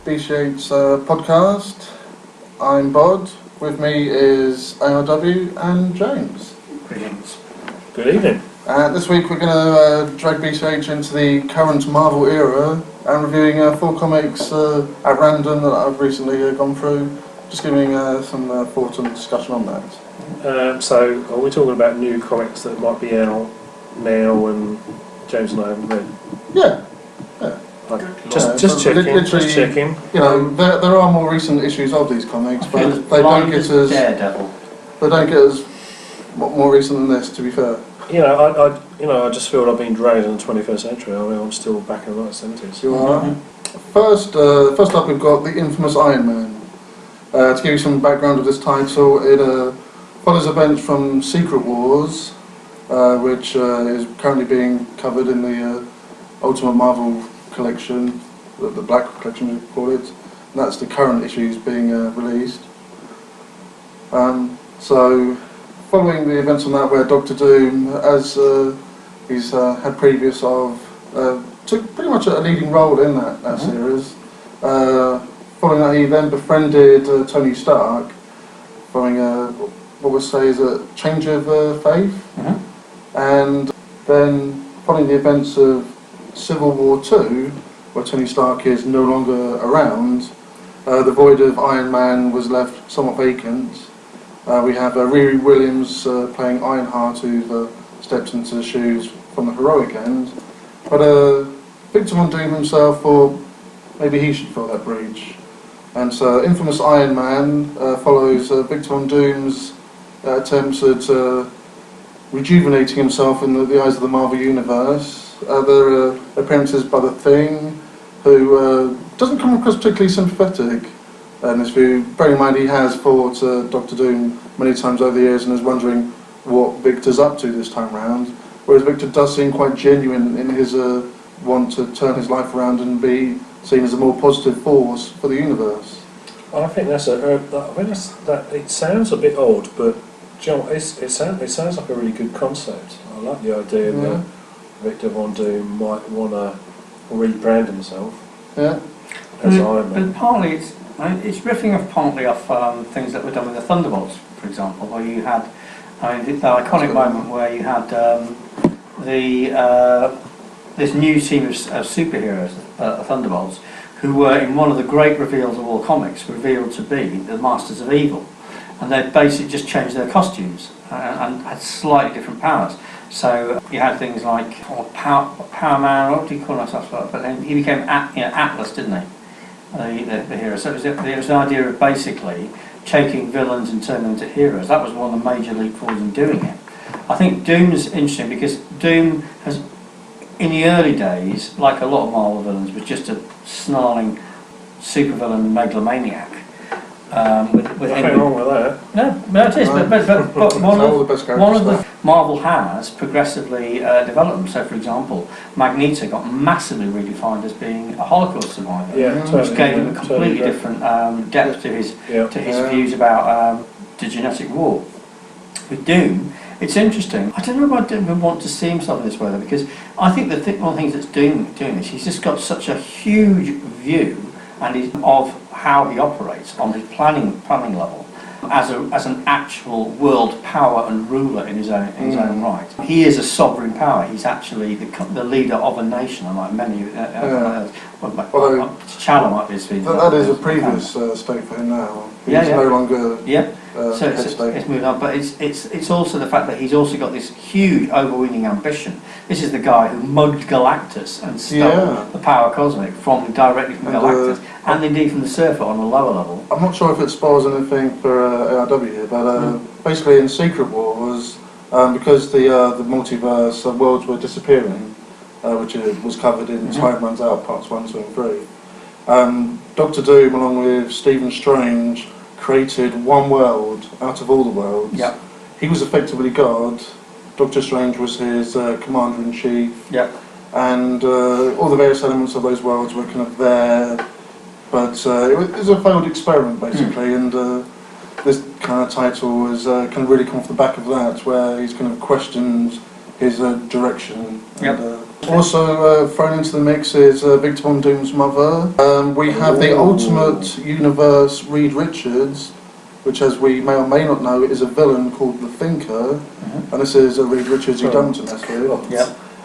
BCH Podcast. I'm Bod. With me is ARW and James. Greetings. Good evening. This week we're going to drag BCH into the current Marvel era and reviewing 4 comics at random that I've recently gone through. Just giving some thoughts and discussion on that. So, are we talking about new comics that might be out now and James and I haven't read? Yeah. Just checking. You know, there are more recent issues of these comics, but they don't get as Daredevil. They don't get as more recent than this. To be fair, I just feel I've been dragged in the 21st century. I mean, I'm still back in the 70s. You are. First up, we've got the infamous Iron Man. To give you some background of this title, it follows events from Secret Wars, which is currently being covered in the Ultimate Marvel collection, the Black collection we call it, and that's the current issues being released. So, following the events on that, where Doctor Doom, as he's had previous of, took pretty much a leading role in that series. Following that, he then befriended Tony Stark, following what we'll say is a change of faith, and then following the events of Civil War II, where Tony Stark is no longer around, the void of Iron Man was left somewhat vacant. We have Riri Williams playing Ironheart, who steps into the shoes from the heroic end, but Victor Von Doom himself thought maybe he should fill that breach. And so infamous Iron Man follows Victor Von Doom's attempts at rejuvenating himself in the eyes of the Marvel Universe. There are appearances by The Thing, who doesn't come across particularly sympathetic in this view. Bearing in mind he has fought Doctor Doom many times over the years and is wondering what Victor's up to this time round, whereas Victor does seem quite genuine in his want to turn his life around and be seen as a more positive force for the universe. I think it sounds a bit odd, but John, it sounds like a really good concept. I like the idea that Victor Von Doom might want to rebrand himself as Iron Man. But partly it's riffing partly off things that were done with the Thunderbolts, for example, where you had, the iconic moment where you had this new team of superheroes, Thunderbolts, who were in one of the great reveals of all comics, revealed to be the Masters of Evil, and they basically just changed their costumes and had slightly different powers. So you had things like Power Man, what do you call that? But then he became Atlas, didn't he? The hero. So it was the idea of basically taking villains and turning them into heroes. That was one of the major leap forwards in doing it. I think Doom is interesting because Doom has, in the early days, like a lot of Marvel villains, was just a snarling supervillain and megalomaniac. Nothing wrong with that. No, it is. But one of the Marvel has progressively developed them. So, for example, Magneto got massively redefined as being a Holocaust survivor, which gave him a completely different depth to his views about the genetic war. With Doom, it's interesting. I don't know if I would want to see himself in this way, though, because I think one of the things that's doing this, he's just got such a huge view of how he operates on his planning level as an actual world power and ruler in his own right. He is a sovereign power. He's actually the leader of a nation, unlike many. T'Challa might be speaking. That is a previous state for him now. He's no longer. So it's moved on, but it's also the fact that he's also got this huge overweening ambition. This is the guy who mugged Galactus and stole the power cosmic directly from Galactus, and indeed from the Surfer on a lower level. I'm not sure if it spoils anything for ARW here, but basically in Secret Wars, because the multiverse worlds were disappearing, which was covered in Time Runs Out parts 1, 2 and 3, Doctor Doom along with Stephen Strange created one world out of all the worlds. He was effectively God. Doctor Strange was his commander-in-chief. And all the various elements of those worlds were kind of there, but it was a failed experiment basically, and this kind of title was kind of really come off the back of that, where he's kind of questioned his direction. And, Also thrown into the mix is Victor Von Doom's mother. We have the Ultimate Universe Reed Richards, which, as we may or may not know, is a villain called the Thinker, and this is Reed Richards who dumped him,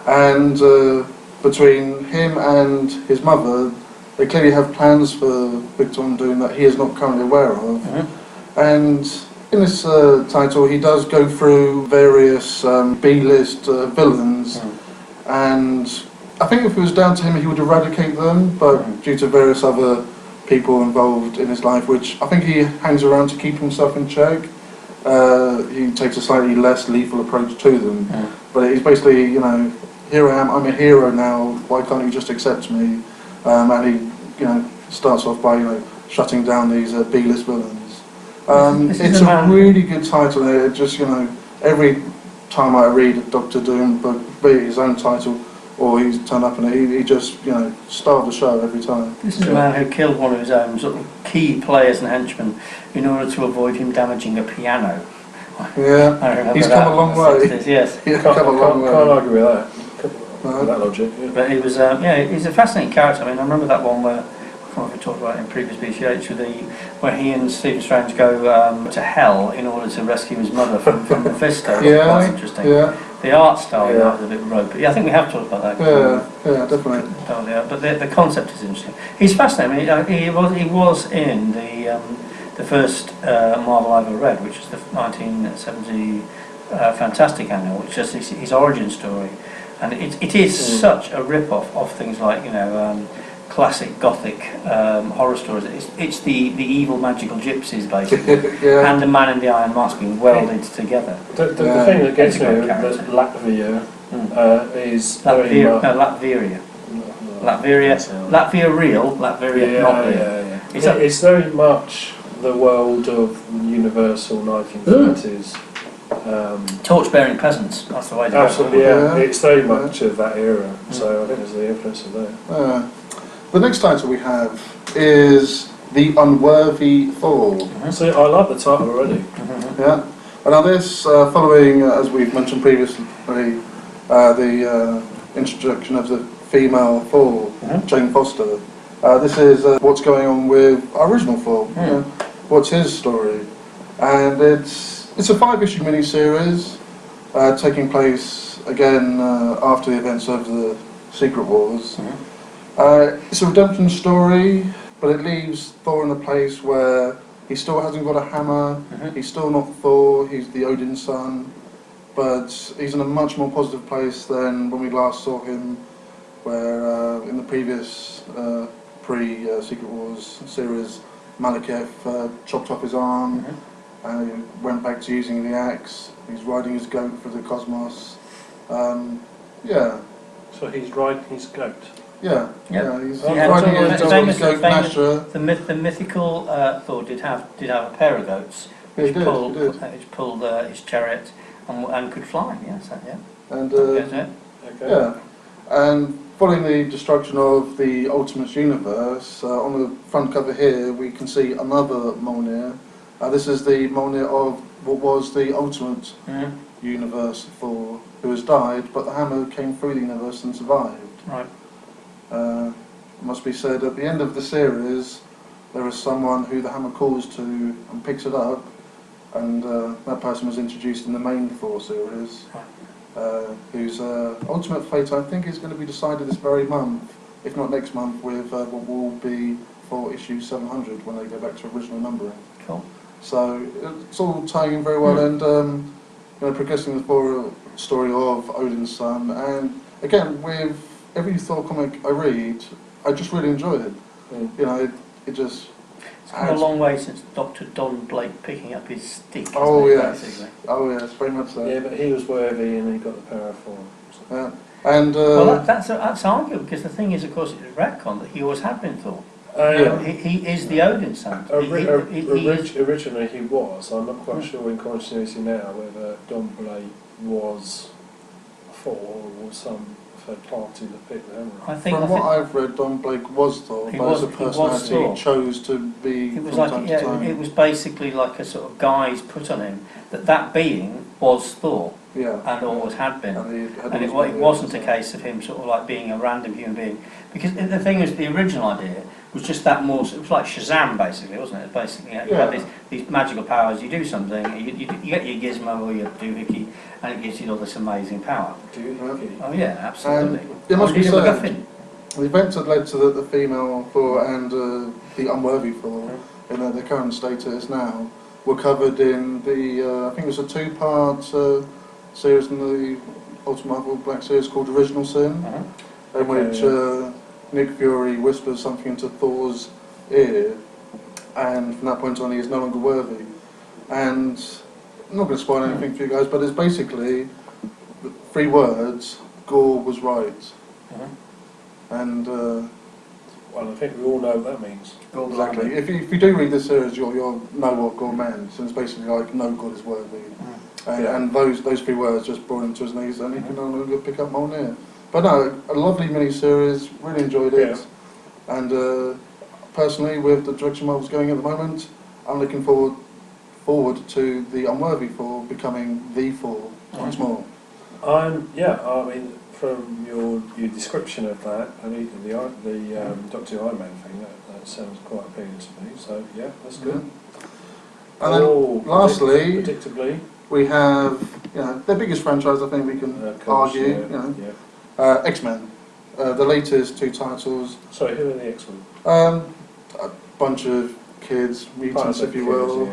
and between him and his mother, they clearly have plans for Victor Von Doom that he is not currently aware of, and in this title he does go through various B-list villains, and I think if it was down to him he would eradicate them, but due to various other people involved in his life, which I think he hangs around to keep himself in check, he takes a slightly less lethal approach to them. But he's basically, you know, here I am, I'm a hero now, why can't you just accept me? And he, you know, starts off by, you know, shutting down these B-list villains. It's a really good title. It just, you know, every time I read a Doctor Doom book, be it his own title or he's turned up in it, he just, you know, starved the show every time. This is a man who killed one of his own sort of key players and henchmen in order to avoid him damaging a piano. Yeah, he's come a long way. Yes, can't argue with that. That logic. Yeah. But he was, he's a fascinating character. I mean, I remember that one where, I can't remember if we talked about it in previous BCH, where he and Stephen Strange go to hell in order to rescue his mother from Mephisto. Quite interesting. Yeah. The art style that was a bit rope. Yeah, I think we have talked about that. Yeah, definitely. But the concept is interesting. He's fascinating. I mean, he was in the first Marvel I ever read, which was the 1970 Fantastic Annual, which is his origin story. And it is such a rip-off of things like, you know, classic Gothic horror stories. It's the evil magical gypsies, basically, and the Man in the Iron Mask being welded together. The thing that gets me with Latvia is Latveria. Latvia real, Latveria not real. It's very much the world of Universal 1930s. Torch-bearing peasants, that's the way to absolutely, it's very much of that era, so I think there's the influence of that. The next title we have is The Unworthy Thor. So I like the title already. Yeah, and now this, following, as we've mentioned previously, the introduction of the female Thor, Jane Foster. This is what's going on with our original Thor. What's his story? And it's a 5-issue miniseries taking place again after the events of the Secret Wars. It's a redemption story, but it leaves Thor in a place where he still hasn't got a hammer, he's still not Thor, he's the Odin son, but he's in a much more positive place than when we last saw him, where in the previous pre-Secret Wars series, Malekith chopped off his arm, and he went back to using the axe. He's riding his goat for the cosmos. So he's riding his goat? He's riding his goat, Nasher. The mythical Thor did have a pair of goats, which pulled his chariot and could fly. And following the destruction of the Ultimate Universe, on the front cover here we can see another Mjolnir. This is the Mjolnir of what was the Ultimate Universe Thor, who has died, but the hammer came through the universe and survived. Right. It must be said, at the end of the series, there is someone who the hammer calls to and picks it up, and that person was introduced in the main Thor series, whose ultimate fate, I think, is going to be decided this very month, if not next month, with what will be for issue 700 when they go back to original numbering. Cool. So it's all tying in very well, and progressing the Thor story of Odin's son. And again, with every Thor comic I read, I just really enjoy it. You know, it just. It's come a long way since Dr. Don Blake picking up his stick. Basically. Very much so. Yeah, but he was worthy and he got the power for him. So. Yeah. And that's arguable, because the thing is, of course, it's retcon that he always had been Thor. He is the Odin son. Originally he was. I'm not quite sure in continuity now whether Don Blake was Thor or some third party that picked them. From what I've read, Don Blake was Thor, but as a personality he chose to be it was from like, time to time. It was basically like a sort of guise put on him that being was Thor. Yeah. And always had been. And it wasn't a case of him sort of like being a random human being. Because the thing is, the original idea was just that more, it was like Shazam basically, wasn't it? Basically, you have these magical powers, you do something, you get your gizmo or your doohickey, and it gives you all this amazing power. Doohickey? Oh yeah, absolutely. It must be said, the events that led to the female Thor and the unworthy Thor, in their current status now, were covered in the, I think it was a 2-part series in the Ultimate Marvel Black Series called Original Sin, in which Nick Fury whispers something into Thor's ear, and from that point on he is no longer worthy. And I'm not going to spoil anything for you guys, but it's basically 3 words: Gore was right. And well, I think we all know what that means. Exactly. If you do read this series, you'll know what Gore meant. So it's basically like no God is worthy. And those 3 words just brought him to his knees, and he can no longer pick up Mjolnir. But no, a lovely mini-series, really enjoyed it. And personally, with the direction Marvel's going at the moment, I'm looking forward to the unworthy Thor becoming the Thor once more. I mean, from your description of that, and the Dr. Iron Man thing, that sounds quite appealing to me. So yeah, that's good. And then lastly, predictably, we have the biggest franchise I think we can argue. X-Men, the latest 2 titles. Sorry, who are the X-Men? A bunch of kids, mutants, if you will.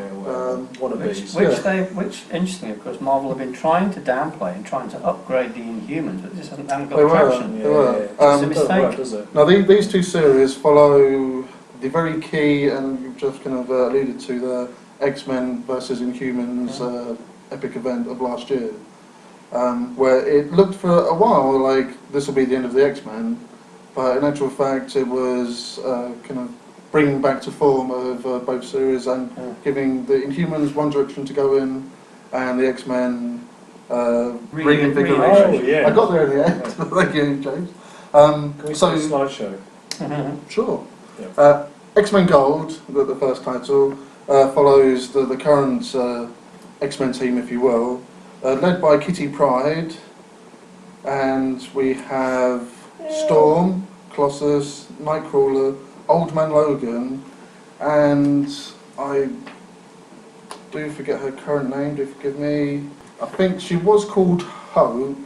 Which interestingly, of course, Marvel have been trying to downplay and trying to upgrade the Inhumans, but this hasn't got traction. They were. It's a mistake. Does it? Now, these 2 series follow the very key, and you've just kind of alluded to, the X-Men versus Inhumans epic event of last year. Where it looked for a while like this will be the end of the X-Men, but in actual fact it was kind of bringing back to form of both series and giving the Inhumans one direction to go in, and the X-Men reinvigoration. I got there in the end. Thank you, James. Can we see a slideshow? Sure. X-Men Gold, the first title, follows the current X-Men team, if you will. Led by Kitty Pryde, and we have Storm, Colossus, Nightcrawler, Old Man Logan, and I do forget her current name, do forgive me. I think she was called Hope.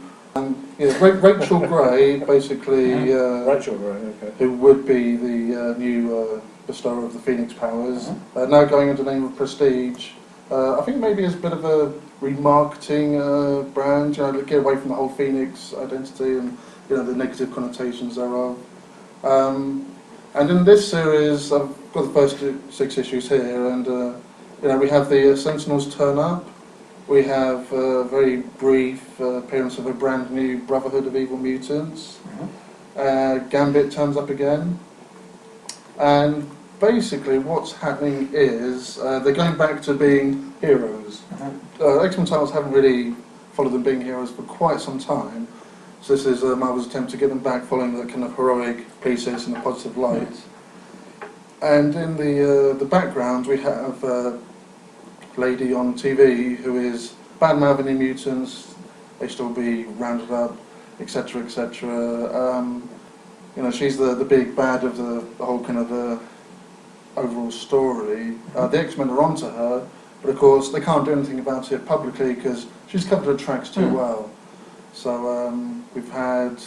Rachel Gray, basically, Rachel Gray, okay. Who would be the new bestower of the Phoenix powers, now going under the name of Prestige. I think maybe as a bit of a remarketing brand, get away from the whole Phoenix identity and the negative connotations thereof. And in this series, I've got the first 6 issues here, and we have the Sentinels turn up. We have a very brief appearance of a brand new Brotherhood of Evil Mutants. Gambit turns up again, and basically what's happening is they're going back to being heroes. X-Men titles haven't really followed them being heroes for quite some time, so this is Marvel's attempt to get them back following the kind of heroic pieces in a positive light. And in the background we have a lady on TV who is bad-mouthing the mutants, they still be rounded up, etc, etc. She's the big bad of the whole kind of overall story. The X-Men are onto her, but of course they can't do anything about it publicly because she's covered her tracks too well. So we've had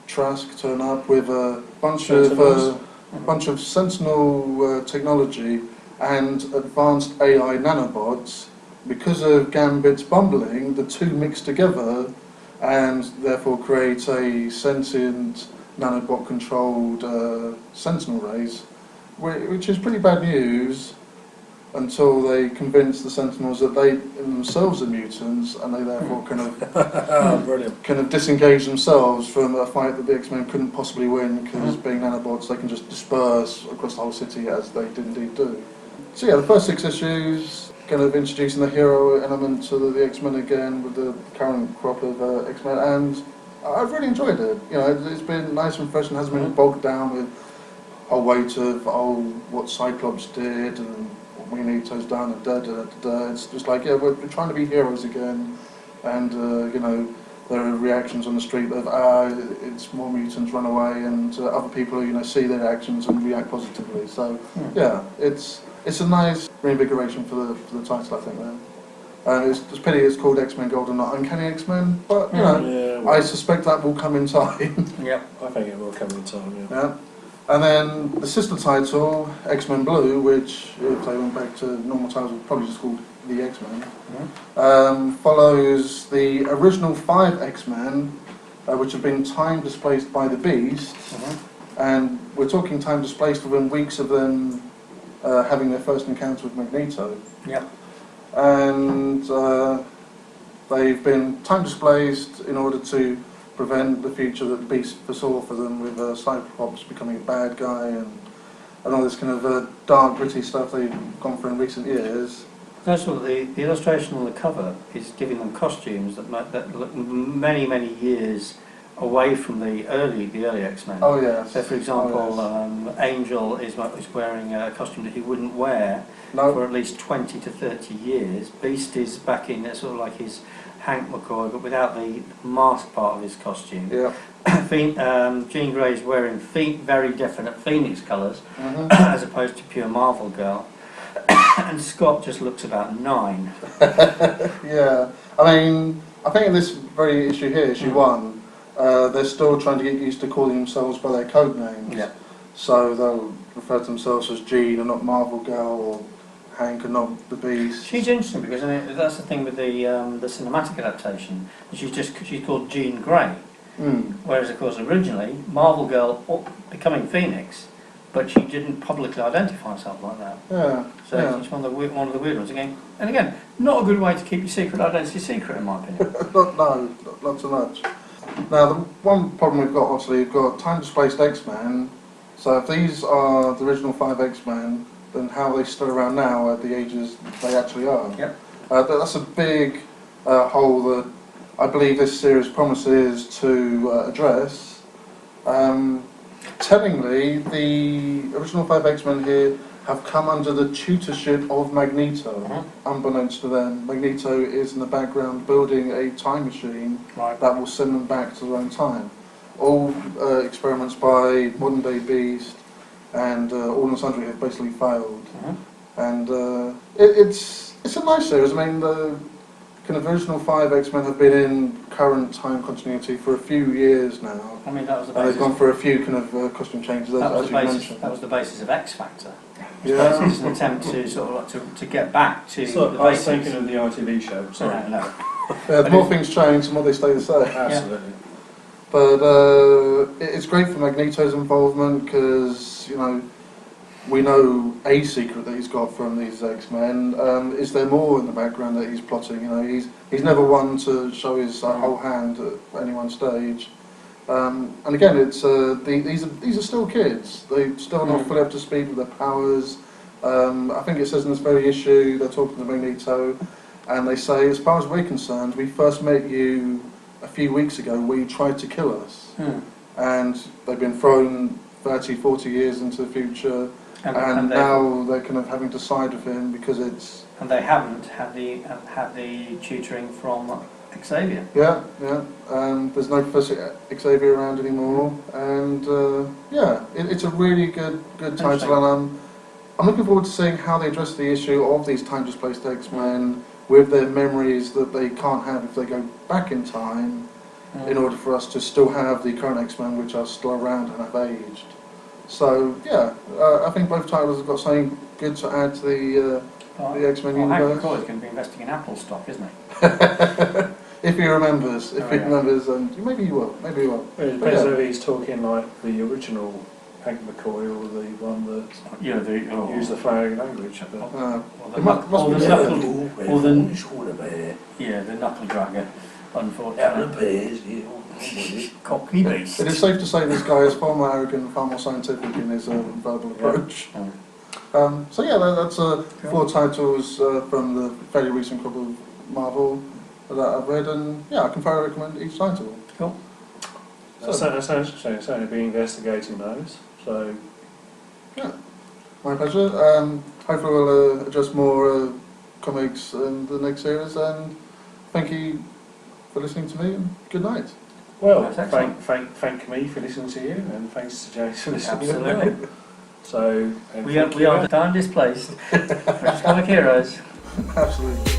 Trask turn up with a bunch of Sentinel technology and advanced AI nanobots. Because of Gambit's bumbling, the 2 mix together and therefore create a sentient nanobot-controlled Sentinel race, which is pretty bad news until they convince the Sentinels that they themselves are mutants, and they therefore kind of disengage themselves from a fight that the X-Men couldn't possibly win, because being nanobots they can just disperse across the whole city as they did indeed do. So yeah, the first 6 issues kind of introducing the hero element to the X-Men again with the current crop of X-Men, and I've really enjoyed it. You know, it's been nice and fresh and hasn't been bogged down with a whole weight of what Cyclops did and what Magneto's done and da. It's just like, yeah, we're trying to be heroes again, and you know, there are reactions on the street of it's more mutants, run away, and other people who, you know, see their actions and react positively. So yeah, it's a nice reinvigoration for the title, I think. Then. It's a pity it's called X-Men Gold and not Uncanny X-Men, but you know, I suspect that will come in time. Yeah, I think it will come in time. Yeah. And then the sister title, X-Men Blue, which if they went back to normal titles, would probably just called The X-Men, follows the original 5 X-Men, which have been time displaced by the Beast, and we're talking time displaced within weeks of them having their first encounter with Magneto. Yeah. And they've been time displaced in order to prevent the future that the Beast foresaw for them, with Cyclops becoming a bad guy and all this kind of dark, gritty stuff they've gone through in recent years. First of all, the illustration on the cover is giving them costumes that look many, many years away from the early X-Men. Oh yes. So, for example, Angel is wearing a costume that he wouldn't wear for at least 20 to 30 years. Beast is back in sort of like his Hank McCoy, but without the mask part of his costume. Yeah. Jean Grey is wearing very definite Phoenix colours, as opposed to pure Marvel Girl. And Scott just looks about 9. Yeah. I mean, I think in this very issue here, issue 1, they're still trying to get used to calling themselves by their code names. Yeah. So they'll refer to themselves as Jean and not Marvel Girl, or Hank and not the Beast. She's interesting because, I mean, that's the thing with the cinematic adaptation. She's called Jean Grey. Whereas, of course, originally Marvel Girl becoming Phoenix, but she didn't publicly identify herself like that. Yeah. So it's one of the weird ones again. And again, not a good way to keep your secret identity secret, in my opinion. not so much. Now, the one problem we've got, obviously, we've got time-displaced X-Men. So if these are the original 5 X-Men, then how are they still around now at the ages they actually are? Yep. That's a big hole that I believe this series promises to address. Tellingly, the original 5 X-Men here have come under the tutorship of Magneto. Unbeknownst to them, Magneto is in the background building a time machine that will send them back to their own time. All experiments by modern day Beast and all and sundry have basically failed. And it's a nice series. I mean, the kind of original 5 X-Men have been in current time continuity for a few years now. I mean, that was the basis. They've gone for a few kind of costume changes, as you mentioned. That was the basis of X Factor. Yeah. It's an attempt to sort of like to get back to the basics. I was thinking of the ITV show. Sorry. No. The more things change, the more they stay the same. Absolutely. But it's great for Magneto's involvement because, you know, we know a secret that he's got from these X-Men. Is there more in the background that he's plotting? You know, he's never one to show his whole hand at any one stage. And again, it's these are still kids. They're still not fully up to speed with their powers. I think it says in this very issue, they're talking to Magneto, and they say, as far as we're concerned, we first met you a few weeks ago where you tried to kill us. And they've been thrown 30, 40 years into the future. And now they're kind of having to side with him because it's... And they haven't had the tutoring from Xavier. Yeah. There's no Professor Xavier around anymore. And it's a really good title. And I'm looking forward to seeing how they address the issue of these time-displaced X-Men with their memories that they can't have if they go back in time, in order for us to still have the current X-Men which are still around and have aged. So, I think both titles have got something good to add to the X-Men universe. Hank McCoy is going to be investing in Apple stock, isn't he? If he remembers. And maybe he will. It depends whether he's talking like the original Hank McCoy or the one that used the flowery language. The knuckle dragger, unfortunately. Cockney base. It is safe to say this guy is far more arrogant, far more scientific in his verbal approach. That's 4 titles from the fairly recent crop of Marvel that I've read, and I can thoroughly recommend each title. Cool. That sounds interesting. It's only be investigating those. So, yeah, my pleasure. Hopefully we'll adjust more comics in the next series. And thank you for listening to me. And good night. Well, thank me for listening to you, and thanks to James for listening. Absolutely. So we are the time displaced. We're just comic heroes. Absolutely.